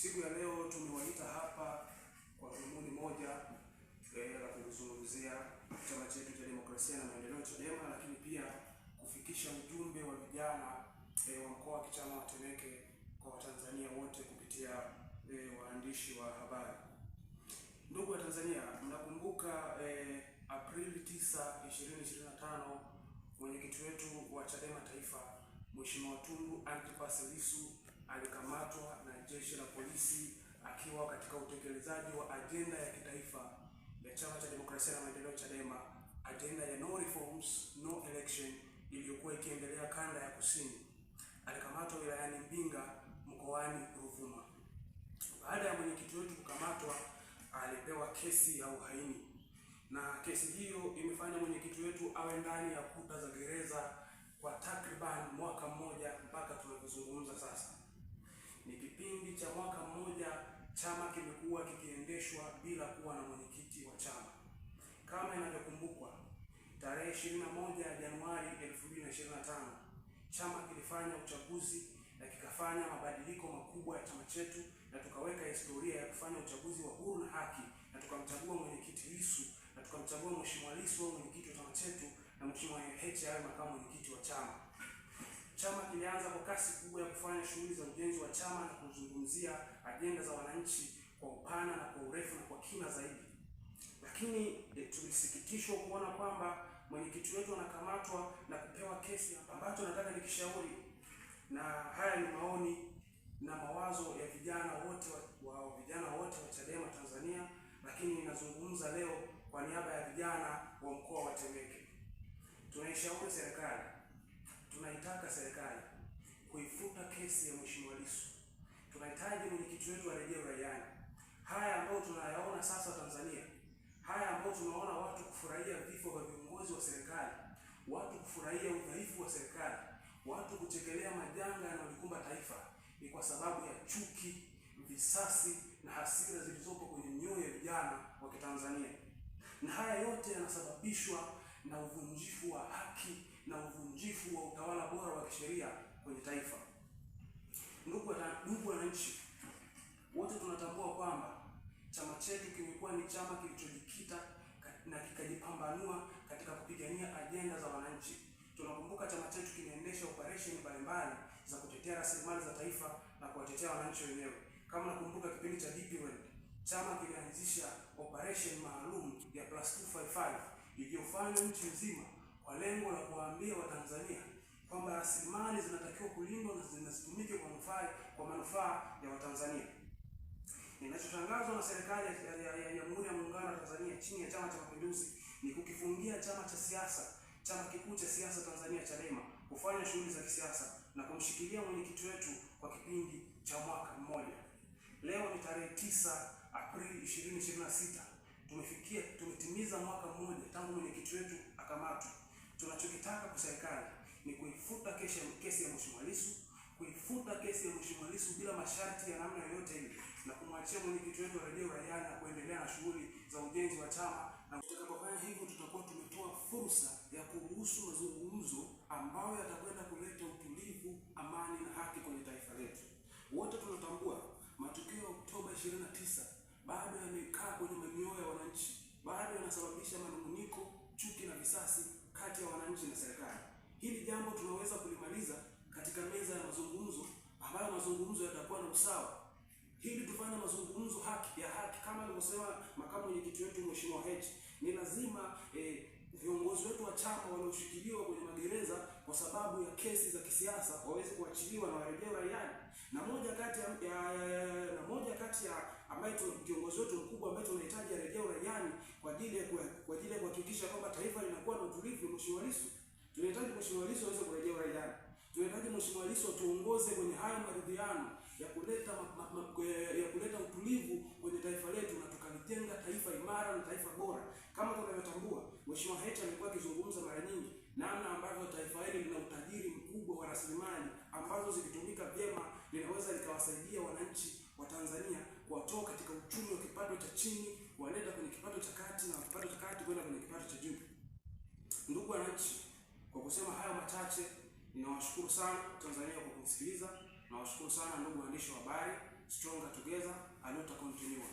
Siku ya leo tumewaita hapa kwa dhumuni moja la kuzungumzia chama chetu cha Demokrasia na Maendeleo Chadema, lakini pia kufikisha ujumbe wa vijana wa mkoa wa Kichama wa Temeke kwa Watanzania wote kupitia waandishi wa habari. Ndugu wa Tanzania, mnakumbuka Aprili 9, 2025 mwenyekiti wetu wa Chadema Taifa Mheshimiwa Tundu Antipas Lissu alikamatwa na jeshi la polisi akiwa katika utekelezaji wa ajenda ya kitaifa ya Chama cha Demokrasia na Maendeleo Chadema, ajenda ya no reforms no election iliyokuwa ikiendelea kanda ya kusini. Alikamatwa wilayani Mbinga mkoani Ruvuma. Baada ya mwenyekiti wetu kukamatwa, alipewa kesi ya uhaini, na kesi hiyo imefanya mwenyekiti wetu awe ndani ya kuta za gereza kwa takriban mwaka mmoja mpaka tunapozungumza sasa. Ni kipindi cha mwaka mmoja chama kimekuwa kikiendeshwa bila kuwa na mwenyekiti wa chama. Kama inavyokumbukwa, tarehe 21 Januari 2025 chama kilifanya uchaguzi na kikafanya mabadiliko makubwa ya chama chetu, na tukaweka historia ya kufanya uchaguzi wa huru na haki, na tukamchagua mwenyekiti Lissu, na tukamchagua Mheshimiwa Lissu mwenyekiti wa chama chetu, na Mheshimiwa Heche awe makamu mwenyekiti wa chama. Chama kilianza kwa kasi kubwa ya kufanya shughuli za ujenzi wa chama na kuzungumzia ajenda za wananchi kwa upana na kwa urefu na kwa kina zaidi. Lakini tulisikitishwa kuona kwamba mwenyekiti wetu anakamatwa na kupewa kesi, ambacho nataka nikishauri, na haya ni maoni na mawazo ya vijana wote wa Chadema Tanzania, lakini ninazungumza leo kwa niaba ya vijana wa mkoa wa Temeke. Tunaishauri serikali, tunaitaka serikali kuifuta kesi ya Mheshimiwa Lissu. Tunahitaji mwenyekiti wetu arejee uraiani. Haya ambayo tunayaona sasa Tanzania, haya ambayo tunaona watu kufurahia vifo vya viongozi wa serikali, watu kufurahia udhaifu wa serikali, watu kuchekelea majanga yanayolikumba taifa, ni kwa sababu ya chuki, visasi na hasira zilizopo kwenye mioyo ya vijana wa Kitanzania. Na haya yote yanasababishwa na uvunjifu wa haki na uvunjifu wa utawala bora wa kisheria kwenye taifa. Ndugu wananchi, wote tunatambua kwamba chama chetu kimekuwa ni chama kilichojikita na kikajipambanua katika kupigania ajenda za wananchi. Tunakumbuka chama chetu kinaendesha operation mbalimbali za kutetea rasilimali za taifa na kuwatetea wananchi wenyewe. Kama nakumbuka kipindi cha DP World, chama kilianzisha operation maalum ya +255 iliyofanywa nchi nzima kwa lengo la kuwaambia Watanzania kwamba rasilimali zinatakiwa kulindwa na zinazitumike kwa manufaa ya Watanzania. Ninachotangazwa na serikali ya Jamhuri ya Muungano wa Tanzania chini ya Chama cha Mapinduzi ni kukifungia chama cha siasa, chama kikuu cha siasa Tanzania Chadema, kufanya shughuli za kisiasa na kumshikilia mwenyekiti wetu kwa kipindi cha mwaka mmoja. Leo ni tarehe 9 Aprili 2026. Tumetimiza mwaka mmoja tangu mwenyekiti wetu akamatwa. Tunachokitaka kwa serikali ni kuifuta kesi ya Mheshimiwa Lissu, kuifuta kesi ya Mheshimiwa Lissu bila masharti ya namna yoyote ile, na kumwachia mwenyekiti wetu arejee uraiani na kuendelea na shughuli za ujenzi wa chama. Na tutakapofanya hivyo, tutakuwa tumetoa fursa ya kuruhusu mazungumzo ambayo yatakwenda kuleta utulivu, amani na haki kwenye taifa letu. Wote tunatambua matukio ya Oktoba 29 bado yamekaa kwenye mioyo ya wananchi, bado yanasababisha manunguniko, chuki na visasi kati ya wananchi na serikali. Hili jambo tunaweza kulimaliza katika meza ya mazungumzo, ambayo mazungumzo yatakuwa na usawa. Hili tufanye mazungumzo haki kama alivyosema makamu mwenyekiti wetu Mheshimiwa Heche. Ni lazima viongozi wetu wa chama walioshikiliwa kwenye magereza kwa sababu ya kesi za kisiasa waweze kuachiliwa na warejee uraiani. Na moja kati ya ambaye kiongozi wetu mkubwa ambaye tunahitaji arejee uraiani kwa ajili ya kuhakikisha kwamba taifa linakuwa na utulivu ni Mheshimiwa Lissu. Tunahitaji Mheshimiwa Lissu aweze kurejea uraiani. Tunahitaji Mheshimiwa Lissu atuongoze kwenye haya maridhiano ya kuleta utulivu kwenye taifa letu, na tukalijenga taifa imara na taifa bora. Kama tunavyotambua, Mheshimiwa Heche amekuwa akizungumza mara nyingi namna ambavyo taifa hili lina utajiri mkubwa wa rasilimali ambazo zikitumika vyema linaweza likawasaidia wananchi wa Tanzania kuwatoa katika uchumi wa kipato cha chini, kuwaleta kwenye kipato cha kati, na kipato cha kati kwenda kwenye kipato cha juu. Ndugu wananchi, kwa kusema hayo machache, ninawashukuru sana Tanzania kwa kunisikiliza. Nawashukuru sana ndugu waandishi wa habari. stronger together and not continue.